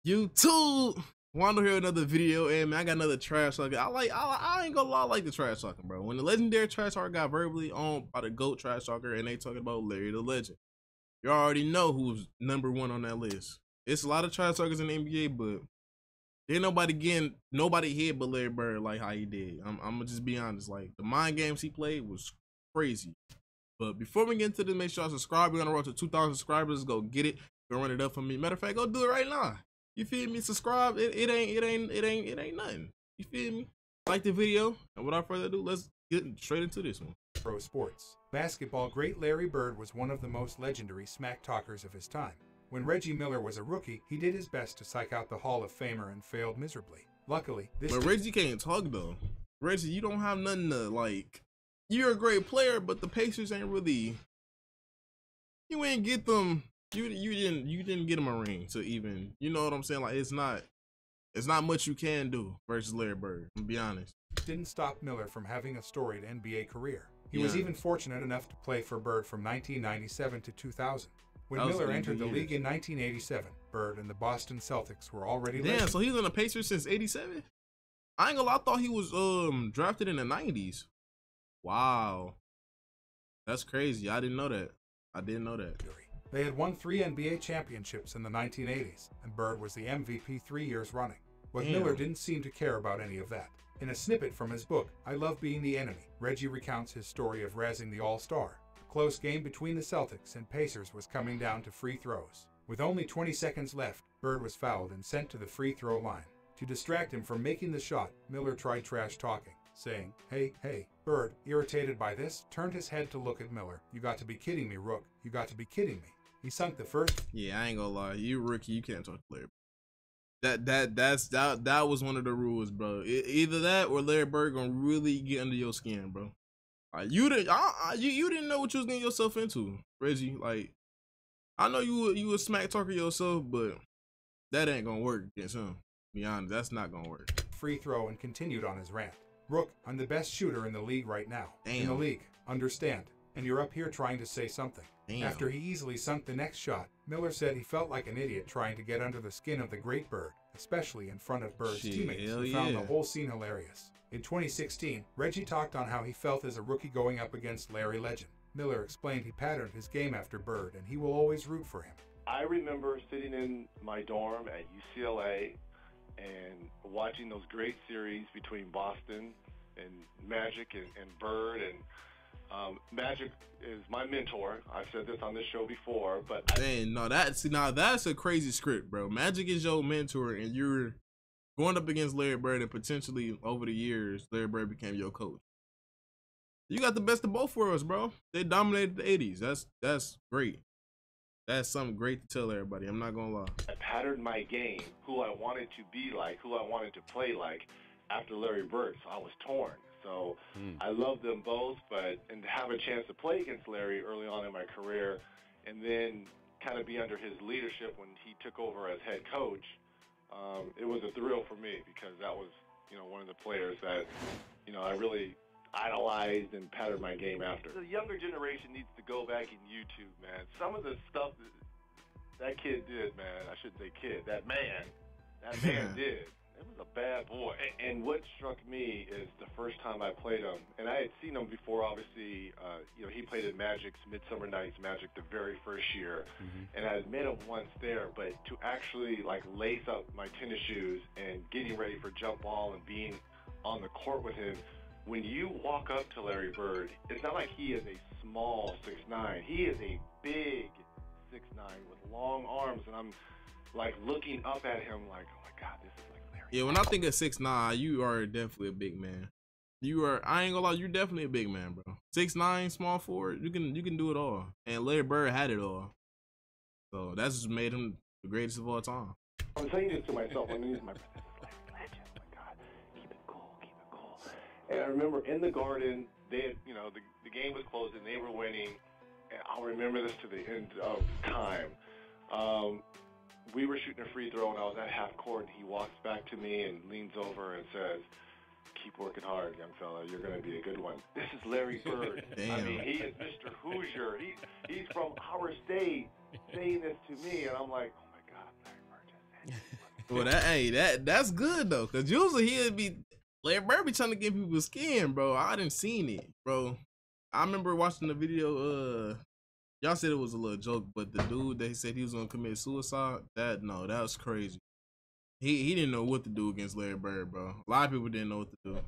YouTube. Want to hear another video? And man, I got another trash talking. I ain't gonna lie, I like the trash talking, bro. When the legendary trash talker got verbally owned by the GOAT trash talker, and they talking about Larry the Legend, you already know who's #1 on that list. It's a lot of trash talkers in the NBA, but ain't nobody hit but Larry Bird like how he did. I'm gonna just be honest. Like the mind games he played was crazy. But before we get into this, make sure y'all subscribe. We're on the road to 2,000 subscribers. Let's go get it. Go run it up for me. Matter of fact, go do it right now. You feel me? Subscribe. It ain't nothing. You feel me? Like the video. And without further ado, let's get straight into this one. Pro sports. Basketball great Larry Bird was one of the most legendary smack talkers of his time. When Reggie Miller was a rookie, he did his best to psych out the Hall of Famer and failed miserably. Luckily, But Reggie can't talk though. Reggie, you don't have nothing to like. You're a great player, but the Pacers ain't really. You ain't get them. You didn't get him a ring to even. You know what I'm saying? Like it's not much you can do versus Larry Bird. I'm gonna be honest. Didn't stop Miller from having a storied NBA career. He was even fortunate enough to play for Bird from 1997 to 2000. When Miller entered the league in 1987, Bird and the Boston Celtics were already legends. So he's in the Pacers since '87. I ain't gonna lie, I thought he was drafted in the '90s. Wow, that's crazy. I didn't know that. They had won 3 NBA championships in the 1980s, and Bird was the MVP 3 years running. But Miller didn't seem to care about any of that. In a snippet from his book, I Love Being the Enemy, Reggie recounts his story of razzing the All-Star. A close game between the Celtics and Pacers was coming down to free throws. With only 20 seconds left, Bird was fouled and sent to the free throw line. To distract him from making the shot, Miller tried trash talking, saying, "Hey." Bird, irritated by this, turned his head to look at Miller. "You got to be kidding me, Rook. You got to be kidding me." He sunk the first. Yeah, I ain't gonna lie. You rookie, you can't talk to Larry. That was one of the rules, bro. Either that or Larry Bird gonna really get under your skin, bro. Like you didn't know what you was getting yourself into, Reggie. Like I know you a smack talker yourself, but that ain't gonna work against him. Be honest, that's not gonna work. Free throw and continued on his rant. "Rook, I'm the best shooter in the league right now. Damn. In the league, understand? And you're up here trying to say something." Damn. After he easily sunk the next shot, Miller said he felt like an idiot trying to get under the skin of the great Bird, especially in front of Bird's teammates who found the whole scene hilarious. In 2016, Reggie talked on how he felt as a rookie going up against Larry Legend. Miller explained he patterned his game after Bird and he will always root for him. I remember sitting in my dorm at UCLA and watching those great series between Boston and Magic and Bird, and Magic is my mentor. I've said this on this show before, but that's a crazy script, bro. Magic is your mentor, and you're going up against Larry Bird, and potentially over the years, Larry Bird became your coach. You got the best of both worlds, bro. They dominated the '80s. That's great. That's something great to tell everybody. I'm not gonna lie. I patterned my game, who I wanted to be like, who I wanted to play like, after Larry Bird. So I was torn. So I love them both, and to have a chance to play against Larry early on in my career, and then kind of be under his leadership when he took over as head coach, it was a thrill for me because that was, one of the players that, I really idolized and patterned my game after. The younger generation needs to go back in YouTube, man. Some of the stuff that kid did, man, I shouldn't say kid, that man did. It was a bad boy. And what struck me is the first time I played him, and I had seen him before, obviously, he played in Magic's Midsummer Night's Magic the very first year, and I had met him once there, but to actually like lace up my tennis shoes and getting ready for jump ball and being on the court with him, when you walk up to Larry Bird, it's not like he is a small 6'9". He is a big 6'9" with long arms, and I'm like looking up at him like, oh my God, this is like Larry. Yeah, when I think of 6'9", you are definitely a big man. I ain't gonna lie, you're definitely a big man, bro. 6'9", small forward, you can do it all. And Larry Bird had it all. So that's just made him the greatest of all time. I'm saying this to myself, this is Larry Legend. Oh my God, keep it cool. And I remember in the Garden, they had, the game was closed and they were winning. And I'll remember this to the end of time. We were shooting a free throw and I was at half court, and he walks back to me and leans over and says, "Keep working hard, young fella. You're going to be a good one." This is Larry Bird. I mean, he is Mr. Hoosier. He's from our state saying this to me, and I'm like, oh my God, Larry Bird just said Well, that's good though, cause usually he'd be Larry Bird be trying to get people's skin, bro. I didn't seen it, bro. I remember watching the video. Y'all said it was a little joke, but the dude that he said he was gonna commit suicide, that was crazy. He didn't know what to do against Larry Bird, bro. A lot of people didn't know what to do.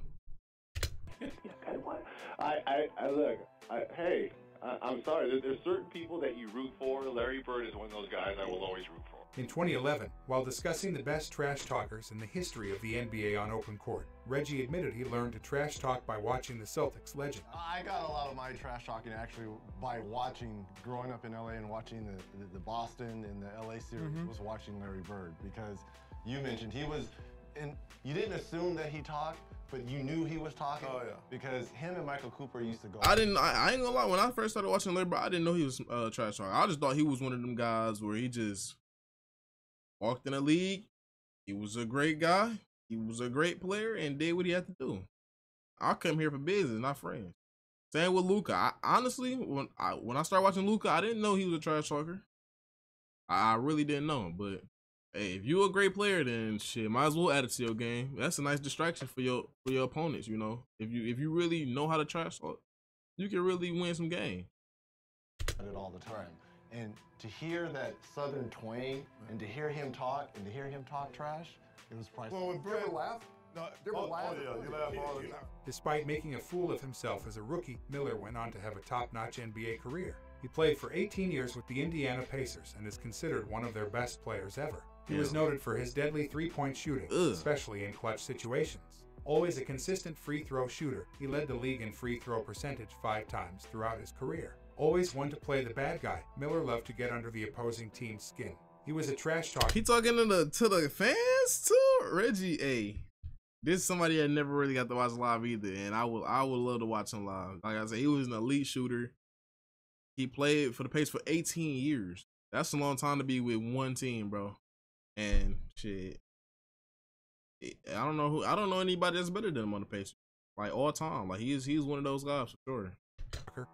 I'm sorry. There's certain people that you root for. Larry Bird is one of those guys I will always root for. In 2011, while discussing the best trash talkers in the history of the NBA on open court, Reggie admitted he learned to trash talk by watching the Celtics legend. I got a lot of my trash talking actually by growing up in LA and watching the Boston and the LA series, was watching Larry Bird, because you mentioned he was, and you didn't assume that he talked, but you knew he was talking. Oh yeah. Because him and Michael Cooper used to go. I ain't gonna lie. When I first started watching Larry Bird, I didn't know he was trash talking. I just thought he was one of them guys where he just walked in the league. He was a great guy. He was a great player and did what he had to do. I come here for business, not friends. Same with Luka. Honestly, when I started watching Luka, I didn't know he was a trash talker. I really didn't know him, but hey, if you're a great player, then shit, might as well add it to your game. That's a nice distraction for your opponents, you know. If you really know how to trash talk, you can really win some game. It all the time. And to hear that Southern twang, and to hear him talk, trash, it was priceless. Well, when Bird laughed, you laugh all the time. Despite making a fool of himself as a rookie, Miller went on to have a top-notch NBA career. He played for 18 years with the Indiana Pacers and is considered one of their best players ever. He was noted for his deadly three-point shooting, especially in clutch situations. Always a consistent free throw shooter, he led the league in free throw percentage 5 times throughout his career. Always one to play the bad guy, Miller loved to get under the opposing team's skin. He was a trash talker. He talking to the fans too? Reggie, hey, this is somebody I never really got to watch live either, and I would love to watch him live. Like I said, he was an elite shooter. He played for the Pacers for 18 years. That's a long time to be with one team, bro. And shit, I don't know anybody that's better than him on the Pacers, like all time. Like he's one of those guys for sure.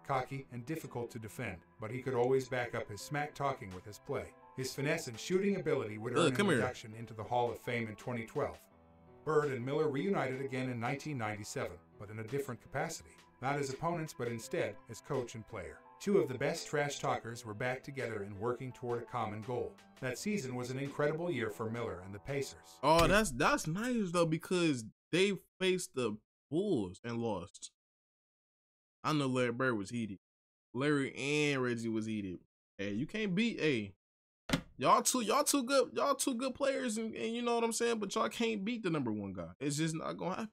Cocky and difficult to defend, but he could always back up his smack talking with his play. His finesse and shooting ability would earn him induction into the Hall of Fame in 2012. Bird and Miller reunited again in 1997, but in a different capacity. Not as opponents, but instead as coach and player. Two of the best trash talkers were back together and working toward a common goal. That season was an incredible year for Miller and the Pacers. Oh, that's nice though, because they faced the Bulls and lost. I know Larry Bird was heated. Larry and Reggie was heated. Hey, you can't beat. Hey, y'all two good players, and you know what I'm saying. But y'all can't beat the #1 guy. It's just not gonna happen.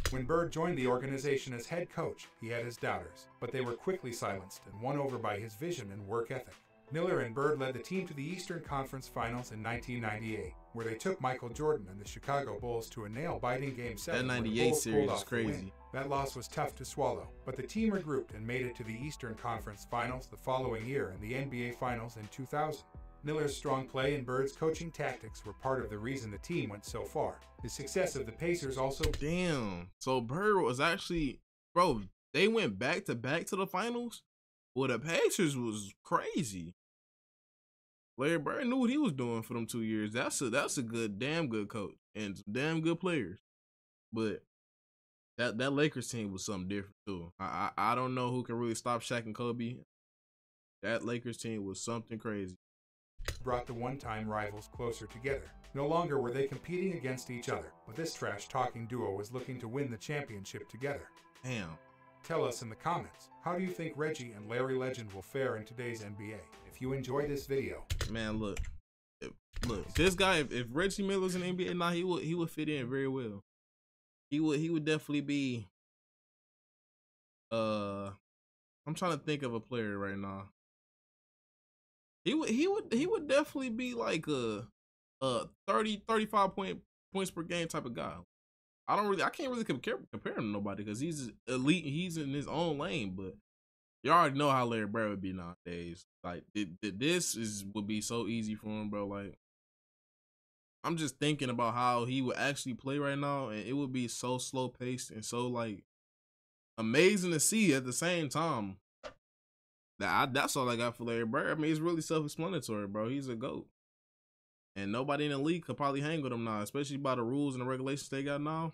When Bird joined the organization as head coach, he had his doubters, but they were quickly silenced and won over by his vision and work ethic. Miller and Bird led the team to the Eastern Conference Finals in 1998, where they took Michael Jordan and the Chicago Bulls to a nail-biting Game 7. That 98 series is crazy. That loss was tough to swallow, but the team regrouped and made it to the Eastern Conference Finals the following year and the NBA Finals in 2000. Miller's strong play and Bird's coaching tactics were part of the reason the team went so far. The success of the Pacers also... Damn. So Bird was actually... Bro, they went back-to-back to the finals? Well, the Pacers was crazy. Larry Bird knew what he was doing for them 2 years. That's a damn good coach and some damn good players. But that Lakers team was something different too. I don't know who can really stop Shaq and Kobe. That Lakers team was something crazy. Brought the one-time rivals closer together. No longer were they competing against each other, but this trash-talking duo was looking to win the championship together. Damn. Tell us in the comments, how do you think Reggie and Larry Legend will fare in today's NBA? If you enjoyed this video... Man, look, this guy, if Reggie Miller's in the NBA now, he would fit in very well. He would definitely be, I'm trying to think of a player right now. He would definitely be like a 35 points per game type of guy. I can't really compare him to nobody because he's elite. He's in his own lane, but you already know how Larry Bird would be nowadays. Like this would be so easy for him, bro. Like I'm just thinking about how he would actually play right now, and it would be so slow paced and so like amazing to see at the same time. That's all I got for Larry Bird. I mean, it's really self-explanatory, bro. He's a GOAT. And nobody in the league could probably hang with him now, especially by the rules and the regulations they got now.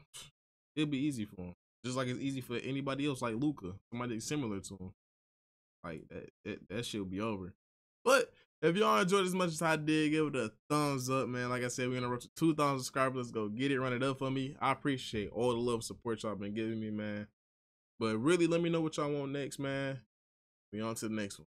It'd be easy for him. Just like it's easy for anybody else, like Luka, somebody similar to him. Like that shit will be over. But if y'all enjoyed as much as I did, give it a thumbs up, man. Like I said, we're gonna reach 2,000 subscribers. Let's go get it, run it up for me. I appreciate all the love and support y'all been giving me, man. But really, let me know what y'all want next, man. We on to the next one.